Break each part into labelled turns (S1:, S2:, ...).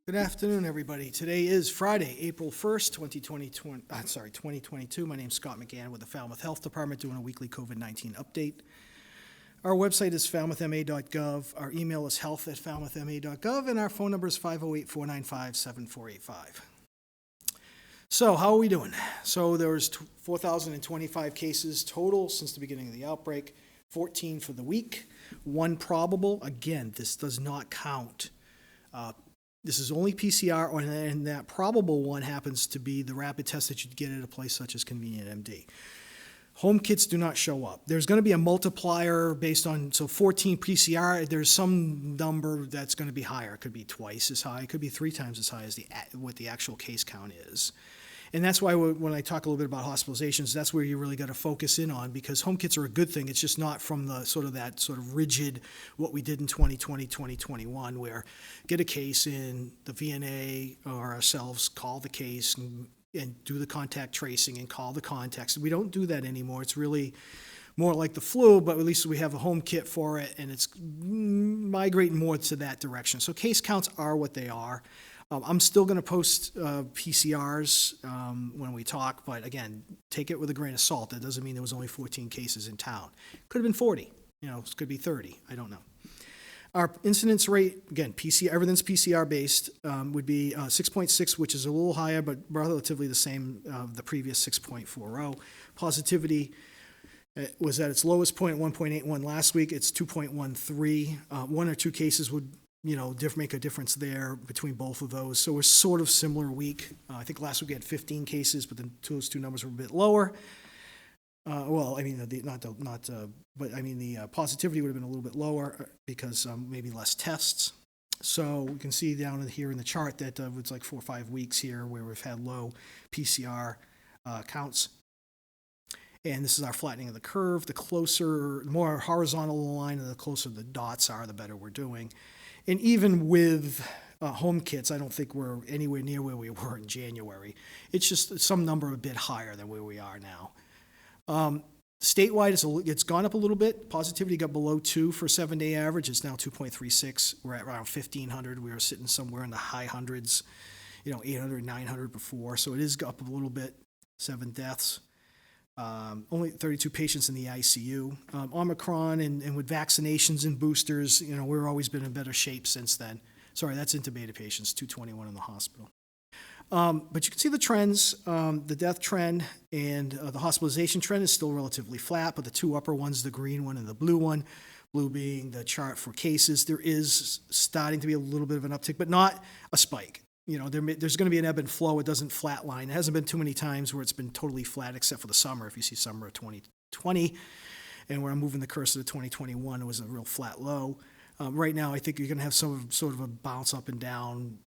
S1: Good afternoon, everybody. Today is Friday, April 1st, 2022. My name is Scott McGann with the Falmouth Health Department doing a weekly COVID-19 update. Our website is falmouthma.gov. Our email is health@falmouthma.gov, and our phone number is 508-495-7485. So how are we doing? So there was 4,025 cases total since the beginning of the outbreak, 14 for the week, 1 probable. Again, this does not count. This is only PCR, and that probable one happens to be the rapid test that you'd get at a place such as Convenient MD. Home kits do not show up. There's going to be a multiplier based on, 14 PCR, there's some number that's going to be higher. It could be twice as high, it could be 3 times as high as what the actual case count is. And that's why when I talk a little bit about hospitalizations, that's where you really got to focus in on, because home kits are a good thing. It's just not from the that rigid, what we did in 2020, 2021, where get a case in, the VNA or ourselves call the case and do the contact tracing and call the contacts. We don't do that anymore. It's really more like the flu, but at least we have a home kit for it, and it's migrating more to that direction. So case counts are what they are. I'm still going to post PCRs when we talk, but again, take it with a grain of salt. That doesn't mean there was only 14 cases in town. Could have been 40. It could be 30. I don't know. Our incidence rate, again, everything's PCR based, would be 6.6, which is a little higher, but relatively the same the previous 6.40. Positivity was at its lowest point at 1.81 last week. It's 2.13. 1 or 2 cases would make a difference there between both of those. So we're sort of similar week. I think last week we had 15 cases, but then those 2 numbers were a bit lower. The positivity would have been a little bit lower because maybe less tests. So we can see down here in the chart that it's like 4 or 5 weeks here where we've had low PCR counts. And this is our flattening of the curve. The more horizontal the line and the closer the dots are, the better we're doing. And even with home kits, I don't think we're anywhere near where we were in January. It's just some number a bit higher than where we are now. Statewide, it's gone up a little bit. Positivity got below 2 for 7-day average. It's now 2.36. We're at around 1,500. We were sitting somewhere in the high hundreds, 800, 900 before. So it is up a little bit, 7 deaths. Only 32 patients in the ICU. Omicron and with vaccinations and boosters, we've always been in better shape since then. Sorry, that's intubated patients, 221 in the hospital. But you can see the trends. The death trend and the hospitalization trend is still relatively flat, but the 2 upper ones, the green one and the blue one, blue being the chart for cases, there is starting to be a little bit of an uptick, but not a spike. There's going to be an ebb and flow. It doesn't flatline. It hasn't been too many times where it's been totally flat except for the summer. If you see summer of 2020, and where I'm moving the cursor to 2021, it was a real flat low. Right now, I think you're going to have some sort of a bounce up and down,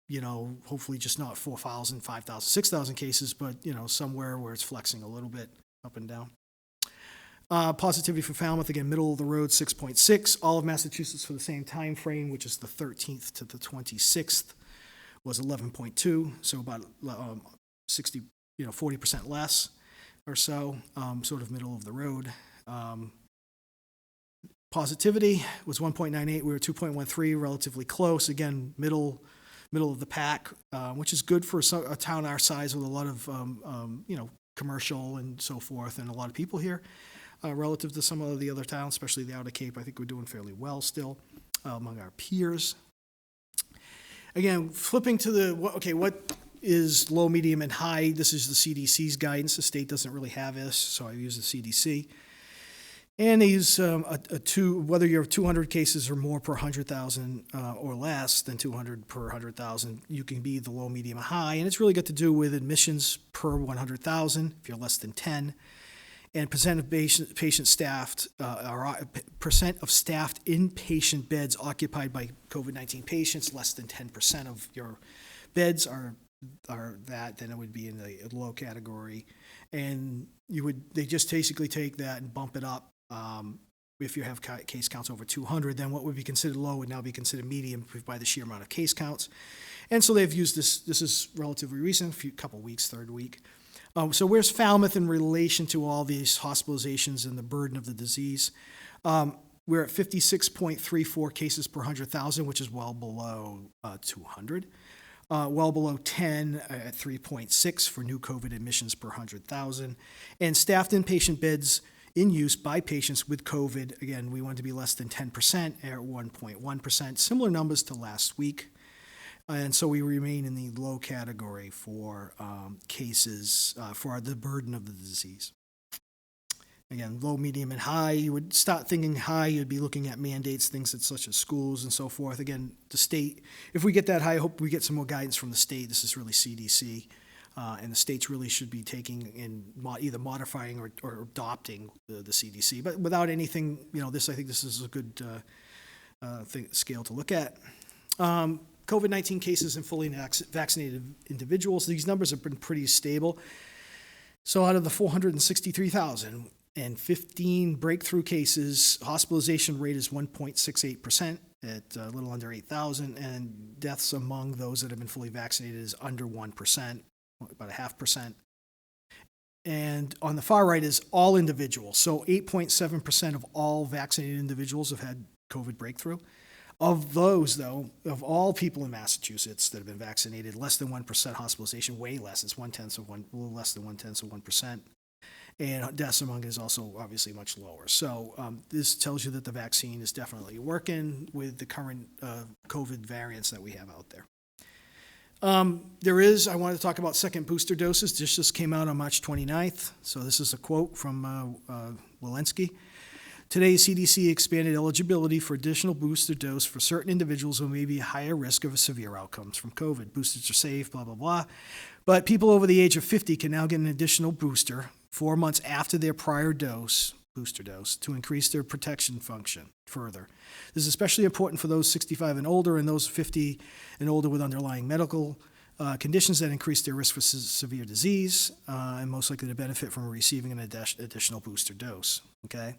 S1: hopefully just not 4,000, 5,000, 6,000 cases, but, somewhere where it's flexing a little bit up and down. Positivity for Falmouth, again, middle of the road, 6.6. All of Massachusetts for the same time frame, which is the 13th to the 26th. Was 11.2, so about 40% less or so, sort of middle of the road. Positivity was 1.98. We were 2.13, relatively close. Again, middle of the pack, which is good for a town our size with a lot of commercial and so forth, and a lot of people here. Relative to some of the other towns, especially the Outer Cape, I think we're doing fairly well still among our peers. Again, flipping to what is low, medium, and high? This is the CDC's guidance. The state doesn't really have this, so I use the CDC. And they use whether you have 200 cases or more per 100,000 or less than 200 per 100,000, you can be the low, medium, and high. And it's really got to do with admissions per 100,000, if you're less than 10. And percent of patient staffed, or percent of staffed inpatient beds occupied by COVID-19 patients, less than 10% of your beds are that, then it would be in the low category. And they just basically take that and bump it up. If you have case counts over 200, then what would be considered low would now be considered medium by the sheer amount of case counts. And so they've used this is relatively recent, couple weeks, 3rd week. So where's Falmouth in relation to all these hospitalizations and the burden of the disease? We're at 56.34 cases per 100,000, which is well below 200. well below 10 at 3.6 for new COVID admissions per 100,000. And staffed inpatient beds in use by patients with COVID, again, we want to be less than 10% at 1.1%, similar numbers to last week. And so we remain in the low category for cases for the burden of the disease. Again, low, medium, and high. You would start thinking high, you'd be looking at mandates, things such as schools and so forth. Again, the state, if we get that high, I hope we get some more guidance from the state. This is really CDC. And the states really should be taking in either modifying or adopting the CDC. But without anything, I think this is a good scale to look at. COVID-19 cases in fully vaccinated individuals, these numbers have been pretty stable. So out of the 463,015 breakthrough cases, hospitalization rate is 1.68% at a little under 8,000, and deaths among those that have been fully vaccinated is under 1%, about 0.5%. And on the far right is all individuals. So 8.7% of all vaccinated individuals have had COVID breakthrough. Of those, though, of all people in Massachusetts that have been vaccinated, less than 1% hospitalization, way less. It's a little less than 0.1%. And deaths among it is also obviously much lower. So this tells you that the vaccine is definitely working with the current COVID variants that we have out there. I wanted to talk about second booster doses. This just came out on March 29th. So this is a quote from Walensky. Today, CDC expanded eligibility for additional booster dose for certain individuals who may be at higher risk of severe outcomes from COVID. Boosters are safe, blah, blah, blah. But people over the age of 50 can now get an additional booster 4 months after their prior booster dose, to increase their protection function further. This is especially important for those 65 and older and those 50 and older with underlying medical conditions that increase their risk for severe disease and most likely to benefit from receiving an additional booster dose. Okay,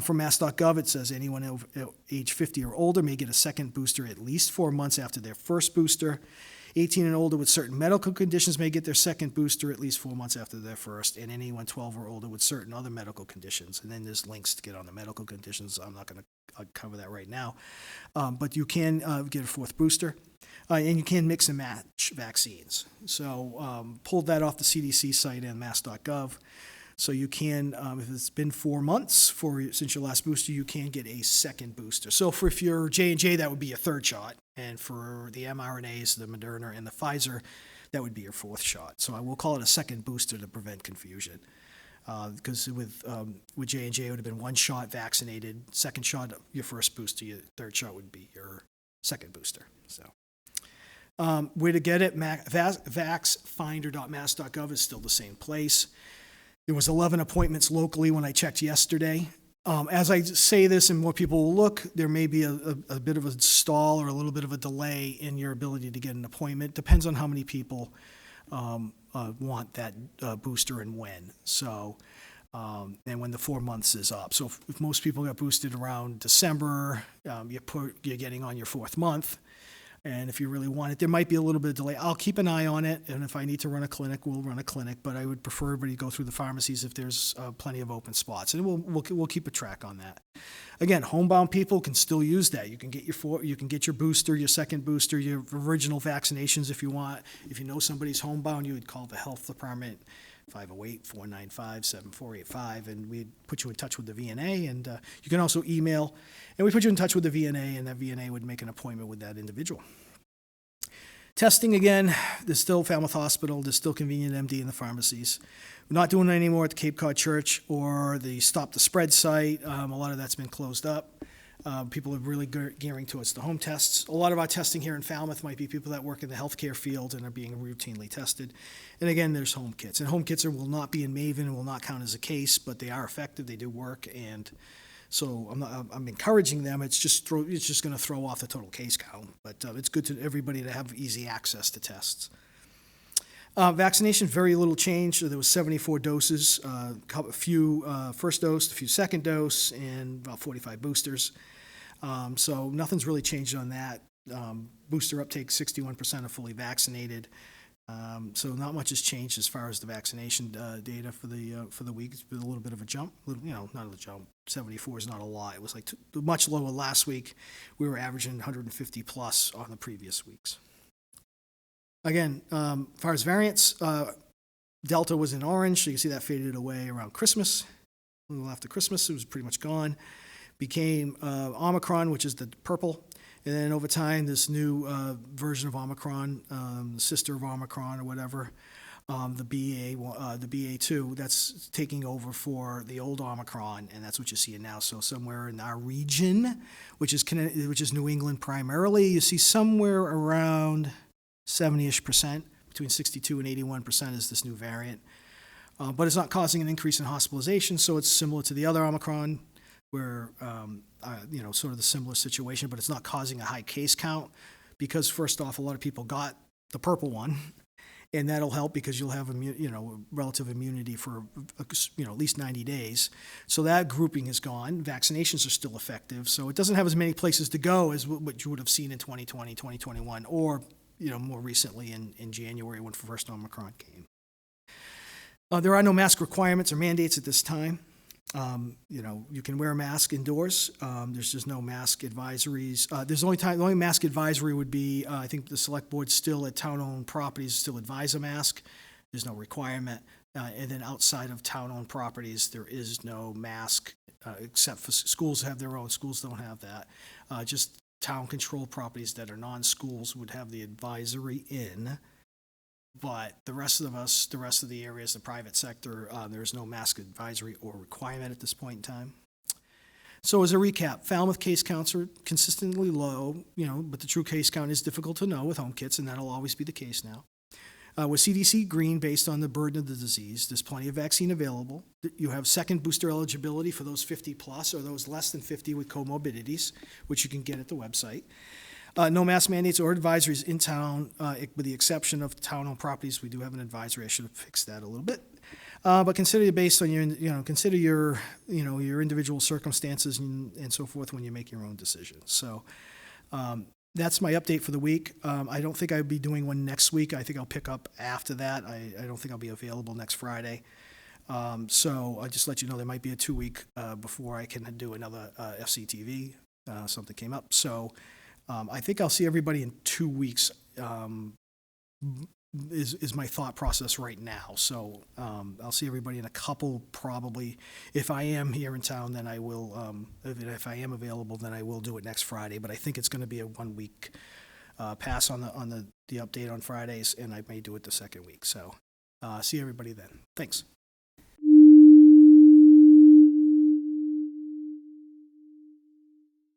S1: from mass.gov, it says anyone over age 50 or older may get a second booster at least 4 months after their first booster. 18 and older with certain medical conditions may get their second booster at least 4 months after their first, and anyone 12 or older with certain other medical conditions. And then there's links to get on the medical conditions. I'm not going to cover that right now. But you can get a fourth booster, and you can mix and match vaccines. So pulled that off the CDC site and mass.gov. So you can, if it's been 4 months since your last booster, you can get a second booster. So if you're J&J, that would be your third shot. And for the mRNAs, the Moderna and the Pfizer, that would be your fourth shot. So I will call it a second booster to prevent confusion. Because with J&J, it would have been 1 shot vaccinated, second shot, your first booster, your third shot would be your second booster. So where to get it, VAXfinder.mass.gov is still the same place. There was 11 appointments locally when I checked yesterday. As I say this and more people will look, there may be a bit of a stall or a little bit of a delay in your ability to get an appointment. Depends on how many people want that booster and when. So, and when the 4 months is up. So if most people got boosted around December, you're getting on your 4th month. And if you really want it, there might be a little bit of delay. I'll keep an eye on it, and if I need to run a clinic, we'll run a clinic. But I would prefer everybody go through the pharmacies if there's plenty of open spots, and we'll keep a track on that. Again, homebound people can still use that. You can get your booster, your second booster, your original vaccinations if you want. If you know somebody's homebound, you would call the health department. 508-495-7485, and we'd put you in touch with the VNA, and you can also email, and we put you in touch with the VNA, and that VNA would make an appointment with that individual. Testing, again, there's still Falmouth Hospital, there's still Convenient MD in the pharmacies. We're not doing it anymore at the Cape Cod Church or the Stop the Spread site. A lot of that's been closed up. People are really gearing towards the home tests. A lot of our testing here in Falmouth might be people that work in the healthcare field and are being routinely tested. And again, there's home kits. And home kits will not be in Maven and will not count as a case, but they are effective. They do work. And so I'm encouraging them. It's just going to throw off the total case count. But it's good to everybody to have easy access to tests. Vaccination, very little change. There was 74 doses, a few first dose, a few second dose, and about 45 boosters. So nothing's really changed on that. Booster uptake, 61% are fully vaccinated. So not much has changed as far as the vaccination data for the week. It's been a little bit of a jump. Not a jump. 74 is not a lot. It was like much lower last week. We were averaging 150 plus on the previous weeks. Again, as far as variants, Delta was in orange, so you can see that faded away around Christmas. A little after Christmas, it was pretty much gone. Became Omicron, which is the purple. And then over time, this new version of Omicron, sister of Omicron or whatever, the BA2, that's taking over for the old Omicron, and that's what you're seeing now. So somewhere in our region, which is New England primarily, you see somewhere around 70-ish%, between 62 and 81% is this new variant. But it's not causing an increase in hospitalization, so it's similar to the other Omicron, where, sort of the similar situation, but it's not causing a high case count because, first off, a lot of people got the purple one, and that'll help because you'll have relative immunity for at least 90 days. So that grouping is gone. Vaccinations are still effective, so it doesn't have as many places to go as what you would have seen in 2020, 2021, or more recently in January when first Omicron came. There are no mask requirements or mandates at this time. You can wear a mask indoors. There's just no mask advisories. The only mask advisory would be, I think the select board still at town-owned properties still advise a mask. There's no requirement. And then outside of town-owned properties, there is no mask, except for schools have their own. Schools don't have that. Just town-controlled properties that are non-schools would have the advisory in. But the rest of the areas, the private sector, there's no mask advisory or requirement at this point in time. So as a recap, Falmouth case counts are consistently low, but the true case count is difficult to know with home kits, and that'll always be the case now. With CDC green based on the burden of the disease, there's plenty of vaccine available. You have second booster eligibility for those 50 plus or those less than 50 with comorbidities, which you can get at the website. No mask mandates or advisories in town, with the exception of town-owned properties. We do have an advisory. I should have fixed that a little bit. But consider it based on your individual circumstances and so forth when you make your own decisions. So that's my update for the week. I don't think I'll be doing one next week. I think I'll pick up after that. I don't think I'll be available next Friday. So I'll just let you know there might be a 2-week before I can do another FCTV. Something came up. So I think I'll see everybody in 2 weeks, is my thought process right now. So I'll see everybody in a couple, probably. If I am here in town, then I will, if I am available, then I will do it next Friday. But I think it's going to be a 1-week pass on the update on Fridays, and I may do it the second week. So see everybody then. Thanks.